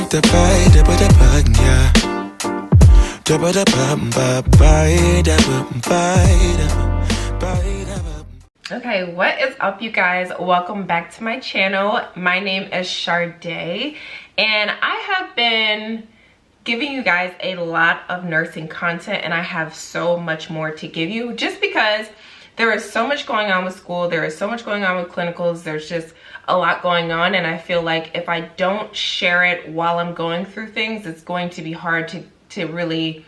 Okay, what is up, you guys? Welcome back to my channel. My name is Sharday, and I have been giving you guys a lot of nursing content, and I have so much more to give you just because there is so much going on with school. There is so much going on with clinicals. There's just a lot going on, and I feel like if I don't share it while I'm going through things, it's going to be hard to really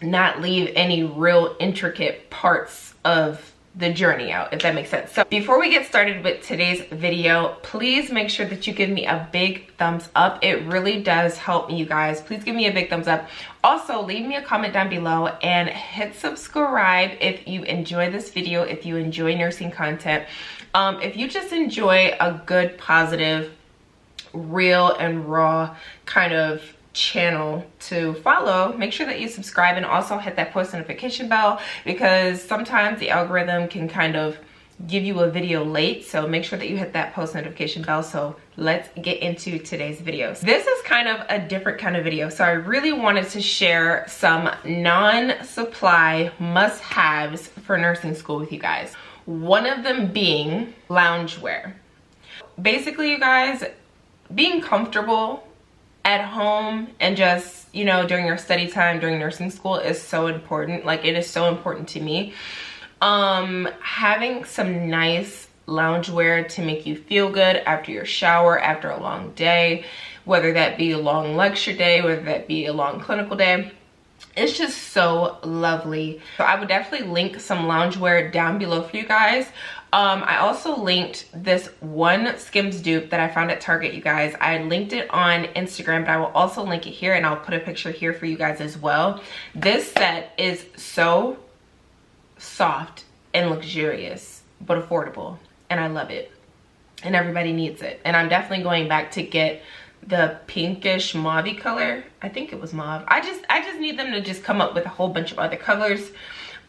not leave any real intricate parts of the journey out, if that makes sense. So before we get started with today's video, please make sure that you give me a big thumbs up. It really does help me, you guys. Please give me a big thumbs up. Also, leave me a comment down below and hit subscribe if you enjoy this video, if you enjoy nursing content. If you just enjoy a good, positive, real and raw kind of channel to follow, make sure that you subscribe and also hit that post notification bell, because sometimes the algorithm can kind of give you a video late, so make sure that you hit that post notification bell. So let's get into today's videos. This is kind of a different kind of video, so I really wanted to share some non-supply must-haves for nursing school with you guys. One of them being loungewear. Basically, you guys, being comfortable at home and just, you know, during your study time during nursing school is so important. Like, it is so important to me. Having some nice loungewear to make you feel good after your shower, after a long day, whether that be a long lecture day, whether that be a long clinical day, it's just so lovely. So I would definitely link some loungewear down below for you guys. I also linked this one Skims dupe that I found at Target, you guys. I linked it on Instagram, but I will also link it here, and I'll put a picture here for you guys as well. This set is so soft and luxurious, but affordable, and I love it, and everybody needs it. And I'm definitely going back to get the pinkish mauve color. I think it was mauve. I just need them to just come up with a whole bunch of other colors.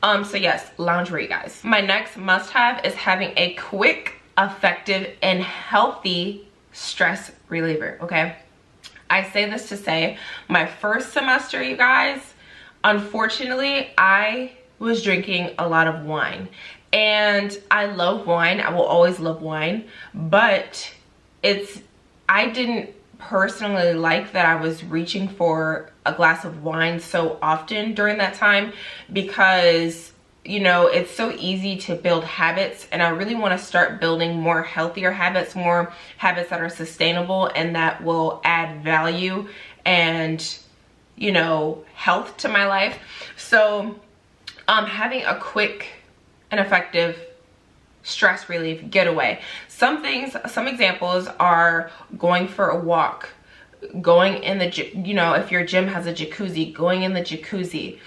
So yes, loungewear, guys. My next must-have is having a quick, effective, and healthy stress reliever, okay? I say this to say, my first semester, you guys, unfortunately, I was drinking a lot of wine. And I love wine. I will always love wine. But I didn't personally like that I was reaching for a glass of wine so often during that time, because, you know, it's so easy to build habits, and I really want to start building more healthier habits, more habits that are sustainable and that will add value and, you know, health to my life. So having a quick and effective stress relief getaway. Some examples are going for a walk, going in the, you know, if your gym has a jacuzzi, going in the jacuzzi,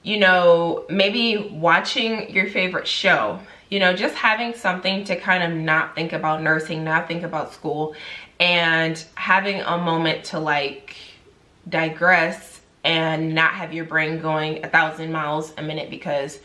you know, maybe watching your favorite show, you know, just having something to kind of not think about nursing, not think about school, and having a moment to like digress and not have your brain going 1,000 miles a minute, because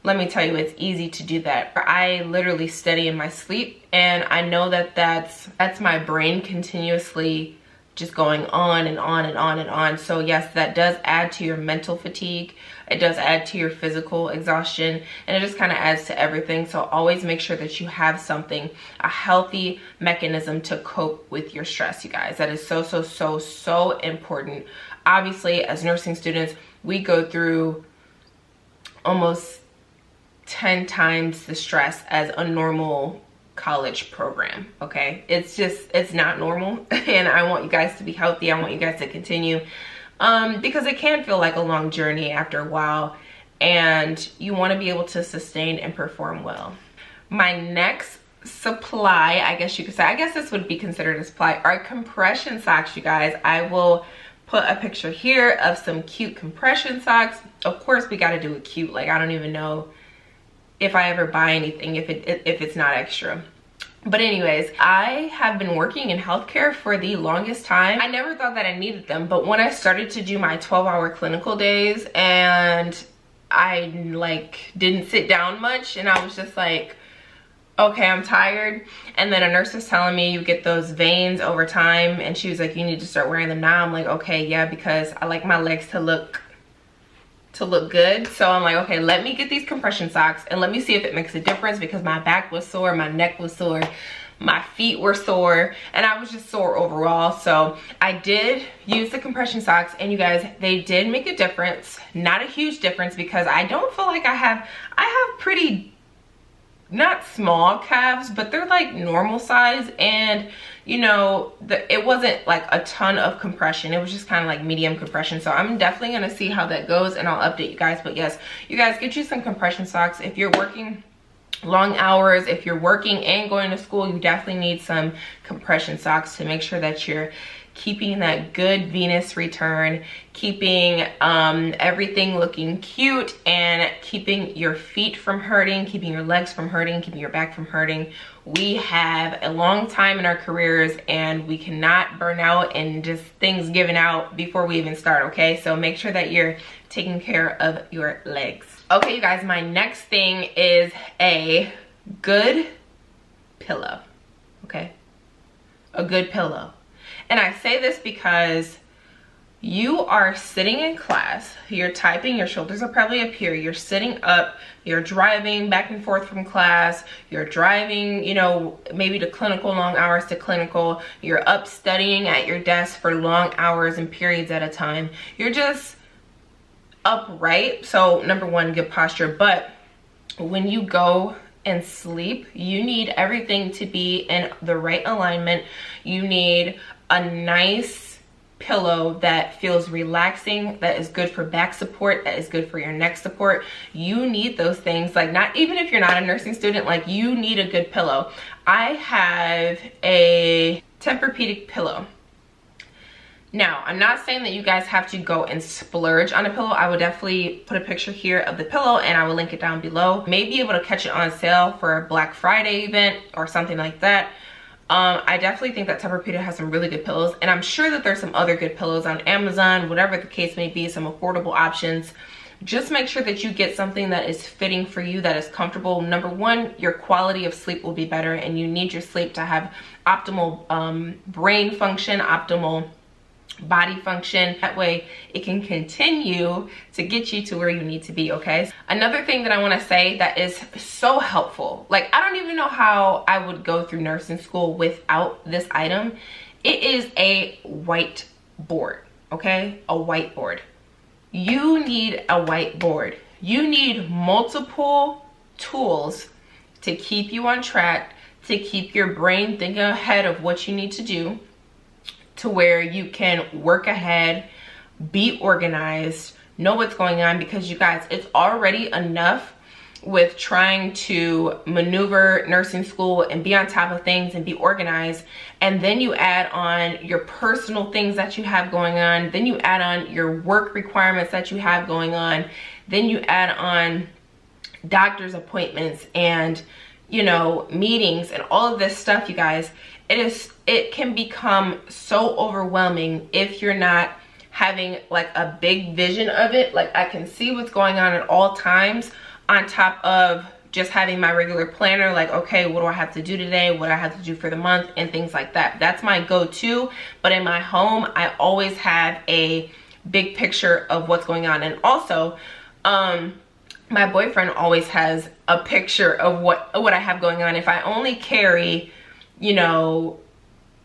let me tell you, it's easy to do that. I literally study in my sleep, and I know that that's my brain continuously just going on and on and on and on. So yes, that does add to your mental fatigue. It does add to your physical exhaustion, and it just kind of adds to everything. So always make sure that you have something, a healthy mechanism to cope with your stress, you guys. That is so, so, so, so important. Obviously, as nursing students, we go through almost 10 times the stress as a normal college program, okay? It's not normal, and I want you guys to be healthy. I want you guys to continue, because it can feel like a long journey after a while, and you want to be able to sustain and perform well. My next supply, I guess you could say, I guess this would be considered a supply, are compression socks, you guys. I will put a picture here of some cute compression socks. Of course, we got to do it cute. Like, I don't even know if I ever buy anything if it's not extra. But anyways, I have been working in healthcare for the longest time. I never thought that I needed them, but when I started to do my 12-hour clinical days and I like didn't sit down much, and I was just like, okay, I'm tired. And then a nurse was telling me you get those veins over time, and she was like, you need to start wearing them now. I'm like, okay, yeah, because I like my legs to look good. So I'm like, okay, let me get these compression socks and let me see if it makes a difference, because my back was sore, my neck was sore, my feet were sore, and I was just sore overall. So I did use the compression socks, and you guys, they did make a difference. Not a huge difference, because I don't feel like I have pretty, not small calves, but they're like normal size, and you know, it wasn't like a ton of compression. It was just kind of like medium compression. So I'm definitely gonna see how that goes, and I'll update you guys. But yes, you guys, get you some compression socks. If you're working long hours, if you're working and going to school, you definitely need some compression socks to make sure that you're keeping that good Venus return, keeping everything looking cute, and keeping your feet from hurting, keeping your legs from hurting, keeping your back from hurting. We have a long time in our careers, and we cannot burn out and just things giving out before we even start, okay? So make sure that you're taking care of your legs. Okay, you guys, my next thing is a good pillow, okay? A good pillow. And I say this because you are sitting in class, you're typing, your shoulders are probably up here, you're sitting up, you're driving back and forth from class, you're driving, you know, maybe to clinical, long hours to clinical, you're up studying at your desk for long hours and periods at a time. You're just upright. So number one, good posture. But when you go and sleep, you need everything to be in the right alignment. You need a nice pillow that feels relaxing, that is good for back support, that is good for your neck support. You need those things. Like, not even if you're not a nursing student, like, you need a good pillow. I have a Tempur-Pedic pillow. Now, I'm not saying that you guys have to go and splurge on a pillow. I will definitely put a picture here of the pillow, and I will link it down below. Maybe able to catch it on sale for a Black Friday event or something like that. I definitely think that Tempur-Pedic has some really good pillows, and I'm sure that there's some other good pillows on Amazon, whatever the case may be, some affordable options. Just make sure that you get something that is fitting for you, that is comfortable. Number one, your quality of sleep will be better, and you need your sleep to have optimal brain function, optimal body function. That way it can continue to get you to where you need to be, okay? Another thing that I want to say that is so helpful, like, I don't even know how I would go through nursing school without this item. It is a whiteboard, okay? A whiteboard. You need a whiteboard. You need multiple tools to keep you on track, to keep your brain thinking ahead of what you need to do, to where you can work ahead, be organized, know what's going on. Because you guys, it's already enough with trying to maneuver nursing school and be on top of things and be organized, and then you add on your personal things that you have going on, then you add on your work requirements that you have going on, then you add on doctor's appointments and, you know, meetings and all of this stuff. You guys, it can become so overwhelming if you're not having like a big vision of it. Like, I can see what's going on at all times, on top of just having my regular planner, like, okay, what do I have to do today, what I have to do for the month, and things like that. That's my go-to. But in my home, I always have a big picture of what's going on. And also, my boyfriend always has a picture of what I have going on. If I only carry, you know,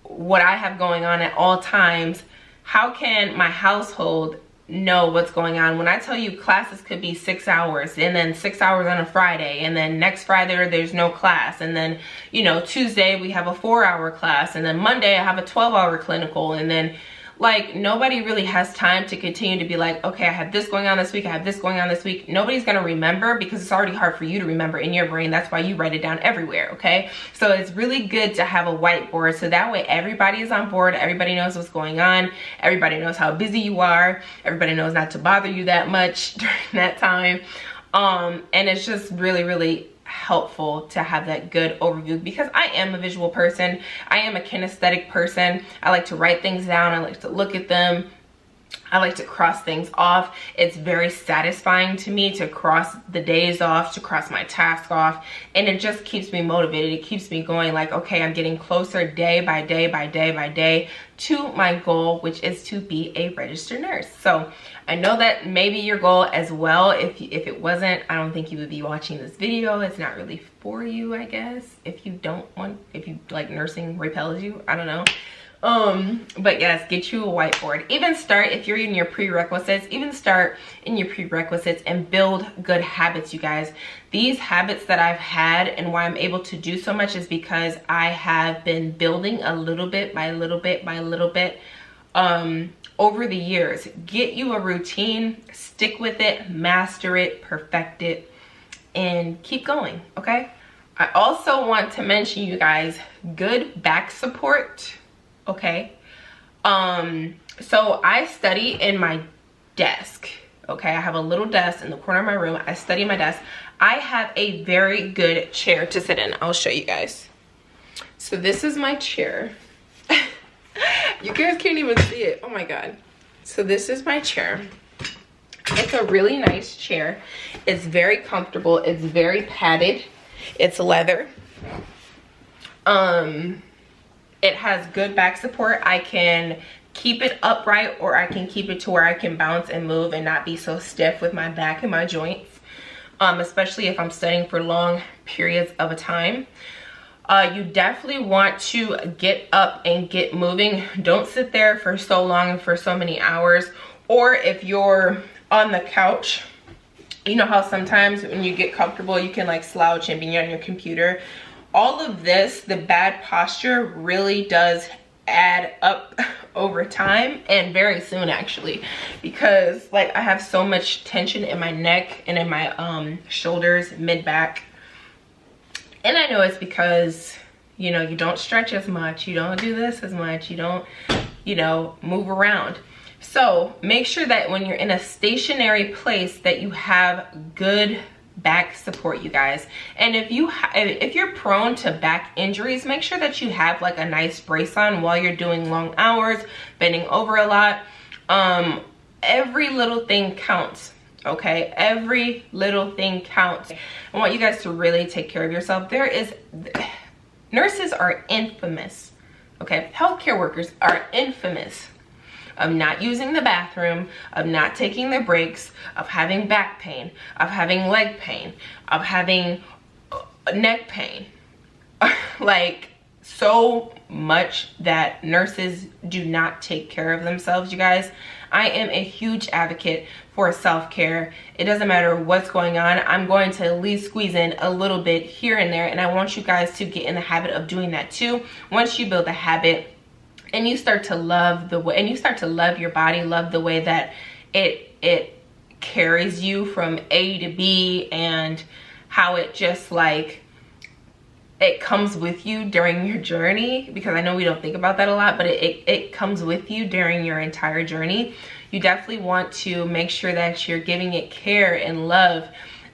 what I have going on at all times, how can my household know what's going on? When I tell you classes could be 6 hours, and then 6 hours on a Friday, and then next Friday there's no class, and then, you know, Tuesday we have a 4-hour class, and then Monday I have a 12-hour clinical, and then, like, nobody really has time to continue to be like, okay, I have this going on this week, I have this going on this week. Nobody's gonna remember, because it's already hard for you to remember in your brain. That's why you write it down everywhere, okay? So it's really good to have a whiteboard, so that way everybody is on board, everybody knows what's going on, everybody knows how busy you are, everybody knows not to bother you that much during that time. And it's just really, really helpful to have that good overview, because I am a visual person. I am a kinesthetic person. I like to write things down. I like to look at them. I like to cross things off. It's very satisfying to me to cross the days off, to cross my task off, and it just keeps me motivated. It keeps me going like, okay, I'm getting closer day by day by day by day to my goal, which is to be a registered nurse. So I know that maybe your goal as well. If it wasn't, I don't think you would be watching this video. It's not really for you, I guess. If you like nursing repels you, I don't know. But yes, get you a whiteboard. Even start, if you're in your prerequisites, and build good habits, you guys. These habits that I've had and why I'm able to do so much is because I have been building a little bit by little bit by little bit over the years. Get you a routine, stick with it, master it, perfect it, and keep going, okay? I also want to mention, you guys, good back support. Okay, so I study in my desk. Okay, I have a little desk in the corner of my room. I study in my desk. I have a very good chair to sit in. I'll show you guys. So this is my chair. You guys can't even see it. Oh my god. So this is my chair. It's a really nice chair. It's very comfortable. It's very padded. It's leather. It has good back support. I can keep it upright, or I can keep it to where I can bounce and move and not be so stiff with my back and my joints, especially if I'm studying for long periods of a time. You definitely want to get up and get moving. Don't sit there for so long and for so many hours. Or if you're on the couch, you know how sometimes when you get comfortable, you can like slouch and be on your computer. All of this, the bad posture really does add up over time, and very soon actually, because like I have so much tension in my neck and in my shoulders, mid-back. And I know it's because, you know, you don't stretch as much, you don't do this as much, you don't, you know, move around. So make sure that when you're in a stationary place that you have good back support, you guys. And if you're prone to back injuries, make sure that you have like a nice brace on while you're doing long hours, bending over a lot. Every little thing counts, okay? Every little thing counts. I want you guys to really take care of yourself. Nurses are infamous, okay? Healthcare workers are infamous of not using the bathroom, of not taking their breaks, of having back pain, of having leg pain, of having neck pain. Like, so much that nurses do not take care of themselves, you guys. I am a huge advocate for self-care. It doesn't matter what's going on. I'm going to at least squeeze in a little bit here and there, and I want you guys to get in the habit of doing that too. Once you build a habit, and you start to love your body, love the way that it carries you from A to B, and how it just like, it comes with you during your journey, because I know we don't think about that a lot, but it comes with you during your entire journey. You definitely want to make sure that you're giving it care and love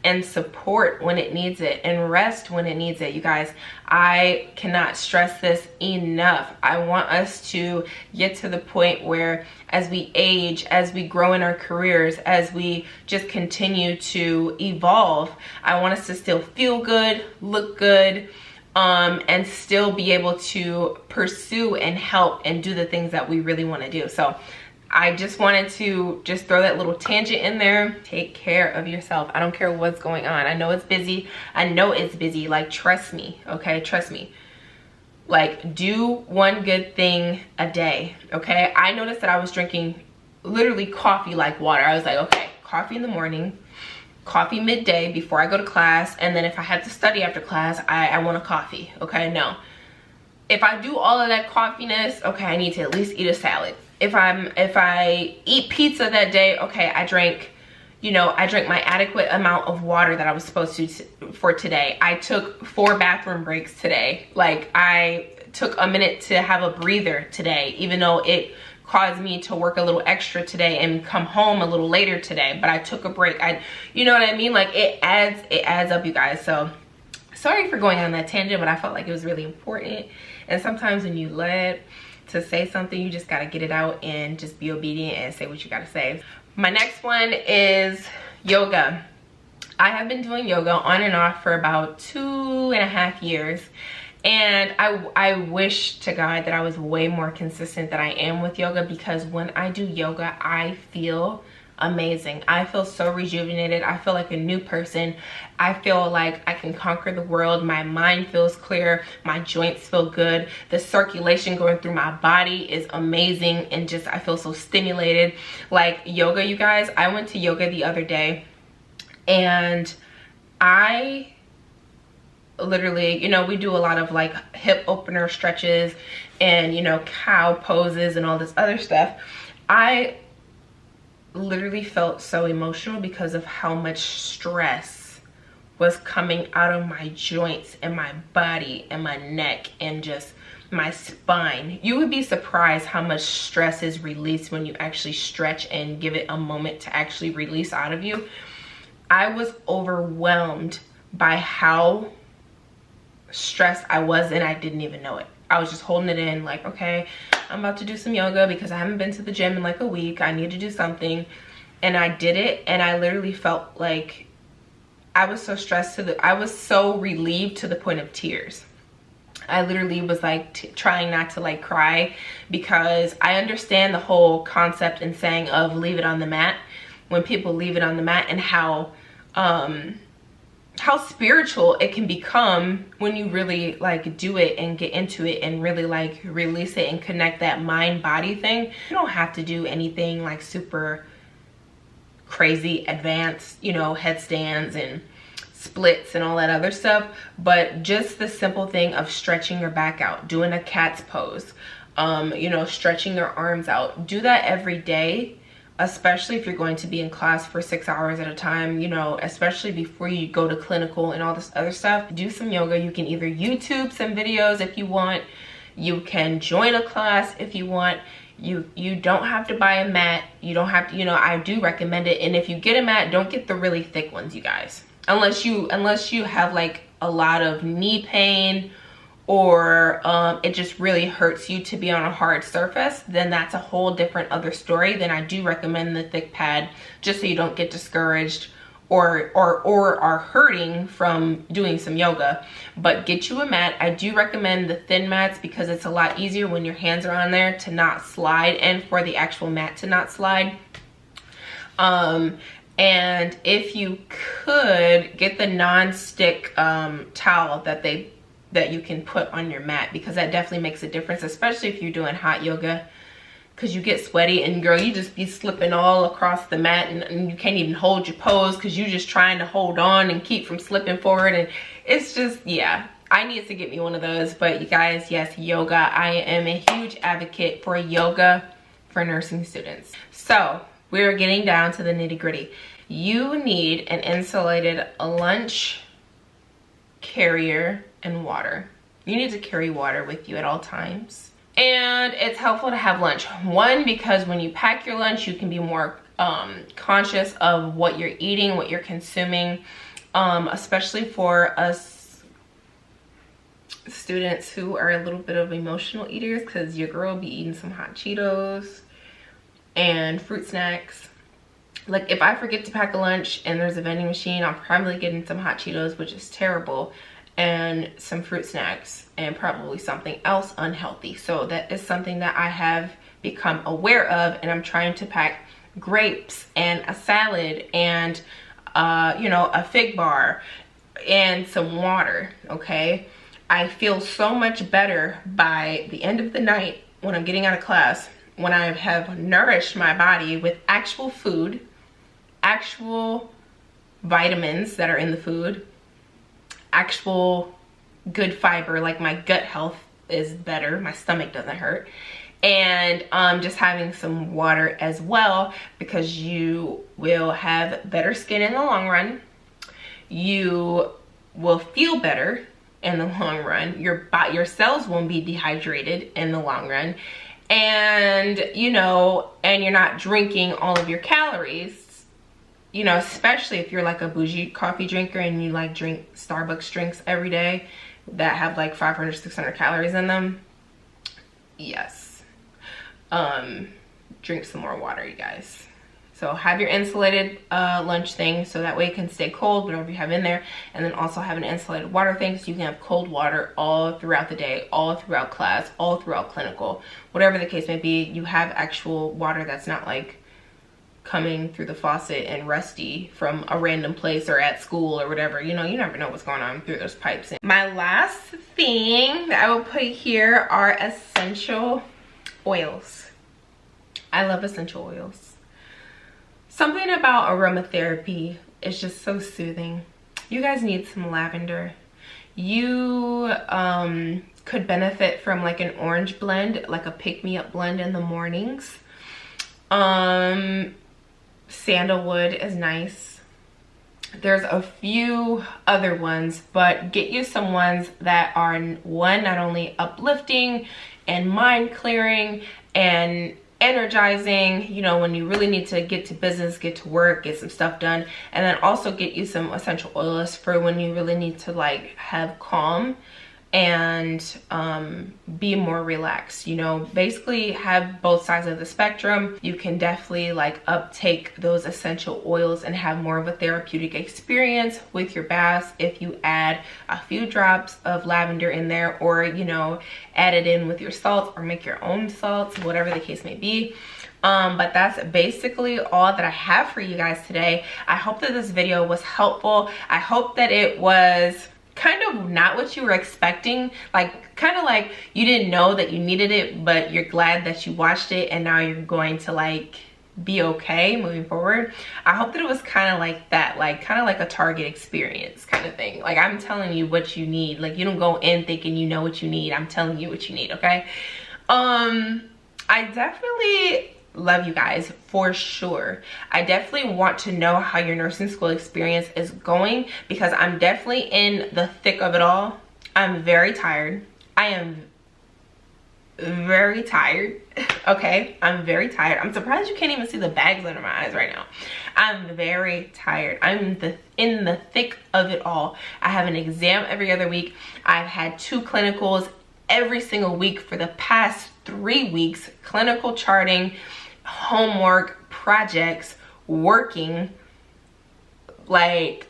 and support when it needs it, and rest when it needs it, you guys. I cannot stress this enough. I want us to get to the point where as we age, as we grow in our careers, as we just continue to evolve, I want us to still feel good, look good, and still be able to pursue and help and do the things that we really want to do. So I just wanted to just throw that little tangent in there. Take care of yourself. I don't care what's going on. I know it's busy. I know it's busy. Like, trust me, okay? Trust me. Like, do one good thing a day, okay? I noticed that I was drinking literally coffee like water. I was like, okay, coffee in the morning, coffee midday before I go to class, and then if I have to study after class, I want a coffee, okay? No. If I do all of that coffeeness, okay, I need to at least eat a salad. If I eat pizza that day, okay, I drank my adequate amount of water that I was supposed to for today. I took 4 bathroom breaks today. Like, I took a minute to have a breather today, even though it caused me to work a little extra today and come home a little later today, but I took a break. You know what I mean? Like, it adds up, you guys. So sorry for going on that tangent, but I felt like it was really important. And sometimes when you let to say something, you just got to get it out and just be obedient and say what you got to say. My next one is yoga. I have been doing yoga on and off for about 2.5 years. And I wish to God that I was way more consistent than I am with yoga, because when I do yoga, I feel amazing. I feel so rejuvenated. I feel like a new person. I feel like I can conquer the world. My mind feels clear. My joints feel good. The circulation going through my body is amazing, and just I feel so stimulated. Like yoga, you guys, I went to yoga the other day, and I literally, you know, we do a lot of like hip opener stretches and, you know, cow poses and all this other stuff. I literally felt so emotional because of how much stress was coming out of my joints and my body and my neck and just my spine. You would be surprised how much stress is released when you actually stretch and give it a moment to actually release out of you. I was overwhelmed by how stressed I was, and I didn't even know it. I was just holding it in, like, okay, I'm about to do some yoga because I haven't been to the gym in like a week. I need to do something. And I did it, and I literally felt like I was so stressed I was so relieved to the point of tears. I literally was like trying not to like cry, because I understand the whole concept and saying of leave it on the mat, when people leave it on the mat, and how spiritual it can become when you really like do it and get into it and really like release it and connect that mind body thing. You don't have to do anything like super crazy advanced, you know, headstands and splits and all that other stuff, but just the simple thing of stretching your back out, doing a cat's pose, you know, stretching your arms out. Do that every day, especially if you're going to be in class for 6 hours at a time, you know, especially before you go to clinical and all this other stuff. Do some yoga. You can either YouTube some videos if you want. You can join a class if you want. You don't have to buy a mat. You don't have to, you know, I do recommend it. And if you get a mat, don't get the really thick ones, you guys. Unless you have like a lot of knee pain, or it just really hurts you to be on a hard surface, then that's a whole different other story. Then I do recommend the thick pad, just so you don't get discouraged or are hurting from doing some yoga. But get you a mat. I do recommend the thin mats, because it's a lot easier when your hands are on there to not slide, and for the actual mat to not slide. And if you could get the non-stick towel that you can put on your mat, because that definitely makes a difference, especially if you're doing hot yoga, because you get sweaty and girl, you just be slipping all across the mat, and you can't even hold your pose because you're just trying to hold on and keep from slipping forward. And it's just, yeah, I need to get me one of those. But you guys, yes, yoga. I am a huge advocate for yoga for nursing students. So we're getting down to the nitty gritty. You need an insulated lunch carrier and water. You need to carry water with you at all times. And it's helpful to have lunch. One, because when you pack your lunch, you can be more conscious of what you're eating, what you're consuming, especially for us students who are a little bit of emotional eaters, because your girl be eating some hot Cheetos and fruit snacks. Like if I forget to pack a lunch and there's a vending machine, I'm probably getting some hot Cheetos, which is terrible, and some fruit snacks, and probably something else unhealthy. So that is something that I have become aware of, and I'm trying to pack grapes and a salad and you know, a fig bar and some water. Okay, I feel so much better by the end of the night when I'm getting out of class, when I have nourished my body with actual food, actual vitamins that are in the food, actual good fiber, like my gut health is better, my stomach doesn't hurt, and just having some water as well, because you will have better skin in the long run. You will feel better in the long run. Your cells won't be dehydrated in the long run, and you know, and you're not drinking all of your calories. You know, especially if you're like a bougie coffee drinker and you like drink Starbucks drinks every day that have like 500, 600 calories in them. Yes, drink some more water, you guys. So have your insulated lunch thing so that way it can stay cold, whatever you have in there. And then also have an insulated water thing so you can have cold water all throughout the day, all throughout class, all throughout clinical. Whatever the case may be, you have actual water that's not like coming through the faucet and rusty from a random place or at school or whatever. You know, you never know what's going on through those pipes. My last thing that I will put here are essential oils. I love essential oils. Something about aromatherapy is just so soothing. You guys need some lavender. You could benefit from like an orange blend, like a pick-me-up blend in the mornings. Sandalwood is nice. There's a few other ones, but get you some ones that are, one, not only uplifting and mind clearing and energizing, you know, when you really need to get to business, get to work, get some stuff done. And then also get you some essential oils for when you really need to like have calm and be more relaxed. You know, basically have both sides of the spectrum. You can definitely like uptake those essential oils and have more of a therapeutic experience with your baths if you add a few drops of lavender in there, or, you know, add it in with your salts or make your own salts, whatever the case may be. But that's basically all that I have for you guys today. I hope that this video was helpful. I hope that it was kind of not what you were expecting, like kind of like you didn't know that you needed it, but you're glad that you watched it and now you're going to like be okay moving forward. I hope that it was kind of like that, like kind of like a Target experience kind of thing. Like I'm telling you what you need. Like you don't go in thinking you know what you need. I'm telling you what you need, okay? I definitely love you guys for sure. I definitely want to know how your nursing school experience is going because I'm definitely in the thick of it all. I'm very tired. I am very tired. Okay, I'm very tired. I'm surprised you can't even see the bags under my eyes right now. I'm very tired. I'm in the thick of it all. I have an exam every other week. I've had 2 clinicals every single week for the past 3 weeks. Clinical charting, homework, projects, working, like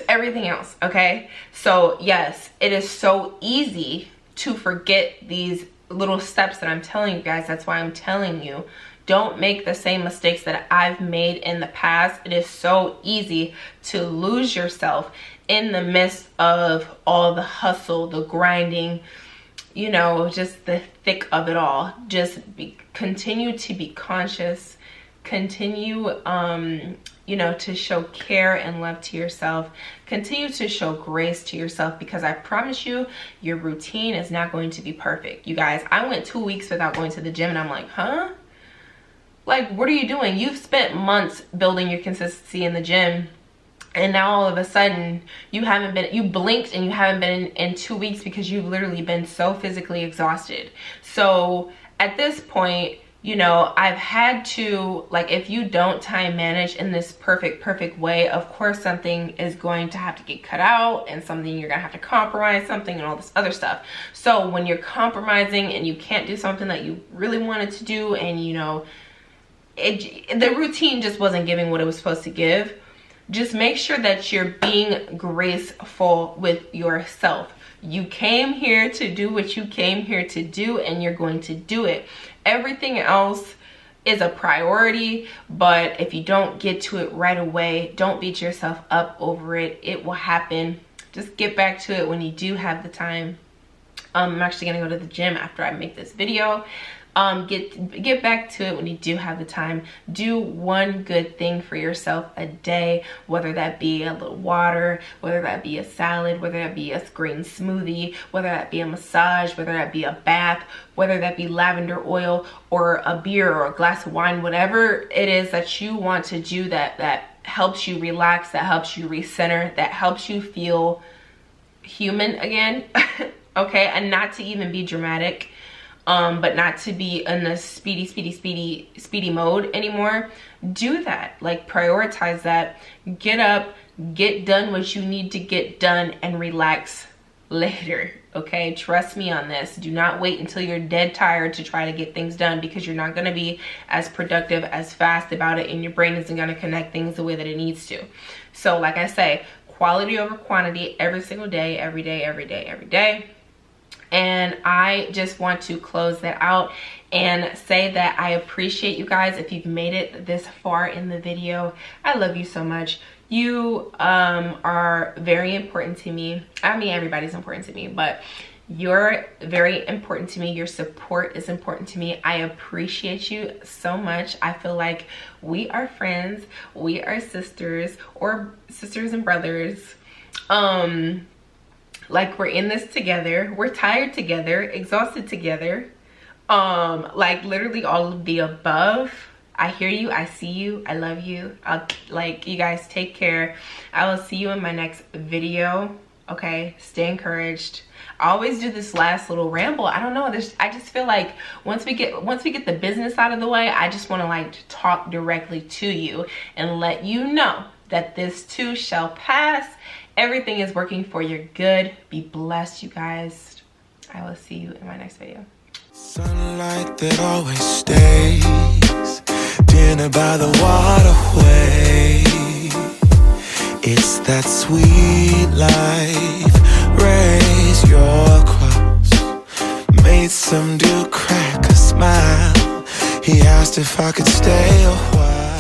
everything else, okay? So yes, it is so easy to forget these little steps that I'm telling you guys. That's why I'm telling you, don't make the same mistakes that I've made in the past. It is so easy to lose yourself in the midst of all the hustle, the grinding, you know, just the thick of it all. Just continue to be conscious, continue you know, to show care and love to yourself, continue to show grace to yourself, because I promise you, your routine is not going to be perfect. You guys, I went 2 weeks without going to the gym and I'm like, huh? Like, what are you doing? You've spent months building your consistency in the gym, and now all of a sudden you blinked and you haven't been in 2 weeks because you've literally been so physically exhausted. So at this point, you know, I've had to, like, if you don't time manage in this perfect way, of course something is going to have to get cut out, and something you're gonna have to compromise something and all this other stuff. So when you're compromising and you can't do something that you really wanted to do, and you know, the routine just wasn't giving what it was supposed to give, just make sure that you're being graceful with yourself. You came here to do what you came here to do, and you're going to do it. Everything else is a priority, but if you don't get to it right away, don't beat yourself up over it. It will happen. Just get back to it when you do have the time. I'm actually gonna go to the gym after I make this video. Get back to it when you do have the time. Do one good thing for yourself a day, whether that be a little water, whether that be a salad, whether that be a green smoothie, whether that be a massage, whether that be a bath, whether that be lavender oil or a beer or a glass of wine, whatever it is that you want to do that helps you relax, that helps you recenter, that helps you feel human again. Okay, and not to even be dramatic, but not to be in a speedy mode anymore. Do that. Like, prioritize that. Get up, get done what you need to get done, and relax later, okay? Trust me on this. Do not wait until you're dead tired to try to get things done, because you're not going to be as productive, as fast about it, and your brain isn't going to connect things the way that it needs to. So like I say, quality over quantity every single day, every day, every day, every day. And I just want to close that out and say that I appreciate you guys. If you've made it this far in the video, I love you so much. You are very important to me. I mean, everybody's important to me, but you're very important to me. Your support is important to me. I appreciate you so much. I feel like we are friends, we are sisters, or sisters and brothers. Like, we're in this together, we're tired together, exhausted together, like literally all of the above. I hear you, I see you, I love you. Like, you guys take care. I will see you in my next video. Okay, stay encouraged. I always do this last little ramble. I don't know, I just feel like once we get the business out of the way, I just want to like talk directly to you and let you know that this too shall pass. Everything is working for your good. Be blessed, you guys. I will see you in my next video. Sunlight that always stays, dinner by the waterway. It's that sweet life. Raise your cross. Made some dude crack a smile. He asked if I could stay a while.